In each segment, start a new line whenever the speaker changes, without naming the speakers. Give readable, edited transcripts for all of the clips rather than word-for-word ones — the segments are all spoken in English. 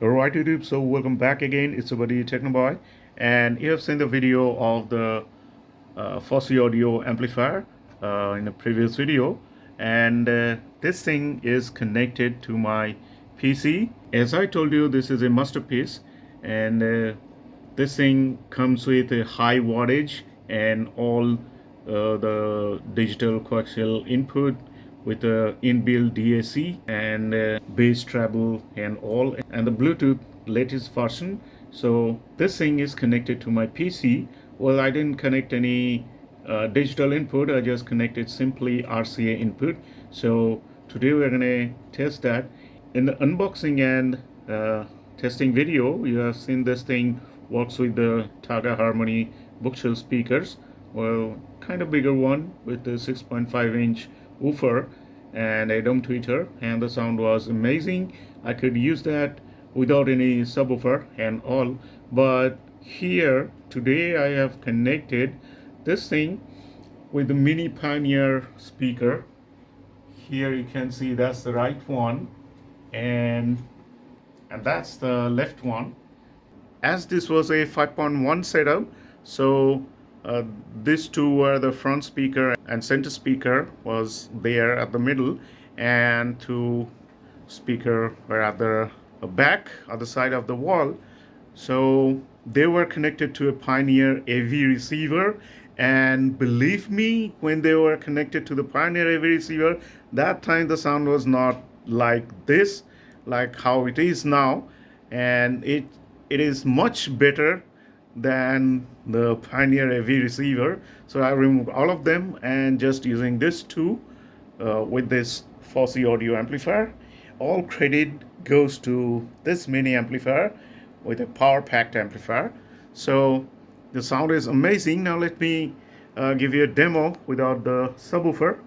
Alright YouTube, so welcome back again. It's your buddy Technoboy, and you have seen the video of the Fosi audio amplifier in the previous video, and this thing is connected to my PC. As I told you, this is a masterpiece, and this thing comes with a high wattage and all the digital coaxial input with a inbuilt DAC and bass treble and all, and the Bluetooth latest version. So this thing is connected to my PC. Well, I didn't connect any digital input. I just connected simply RCA input. So today we're gonna test that. In the unboxing and testing video, you have seen this thing works with the Targa Harmony bookshelf speakers. Well, kind of bigger one with the 6.5-inch woofer and a dome tweeter, and the sound was amazing. I could use that without any subwoofer and all. But here today I have connected this thing with the mini Pioneer speaker. Here you can see that's the right one, and that's the left one. As this was a 5.1 setup, so these two were the front speaker and center speaker was there at the middle, and two speaker were at the back other side of the wall. So they were connected to a Pioneer AV receiver, and believe me, when they were connected to the Pioneer AV receiver, that time the sound was not like this, like how it is now, and it is much better than the Pioneer AV receiver. So I removed all of them and just using this two with this Fosi audio amplifier. All credit goes to this mini amplifier with a power packed amplifier. So the sound is amazing. Now let me give you a demo without the subwoofer.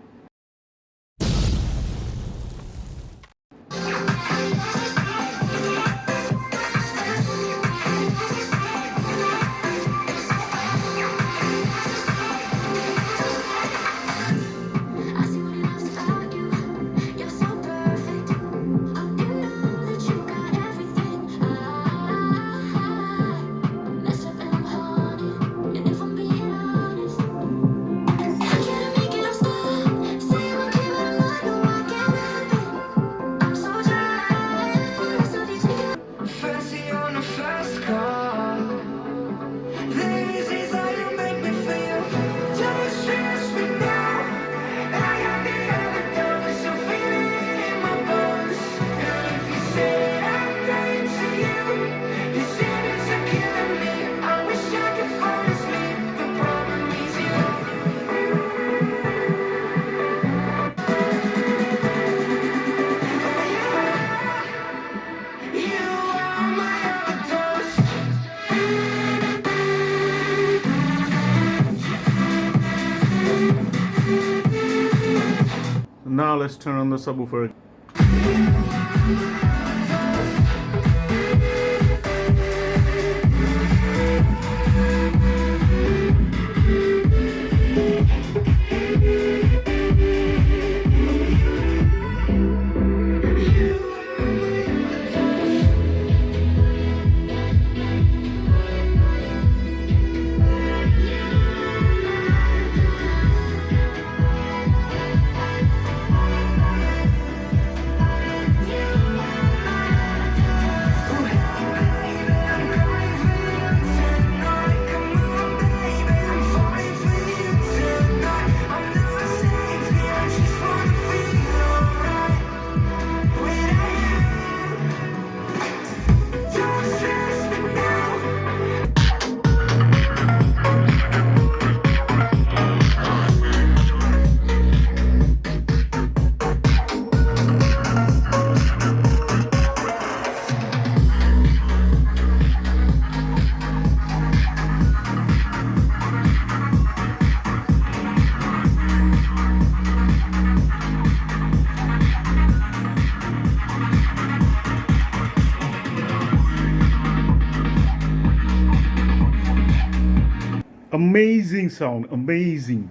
Now let's turn on the subwoofer. Amazing sound, amazing.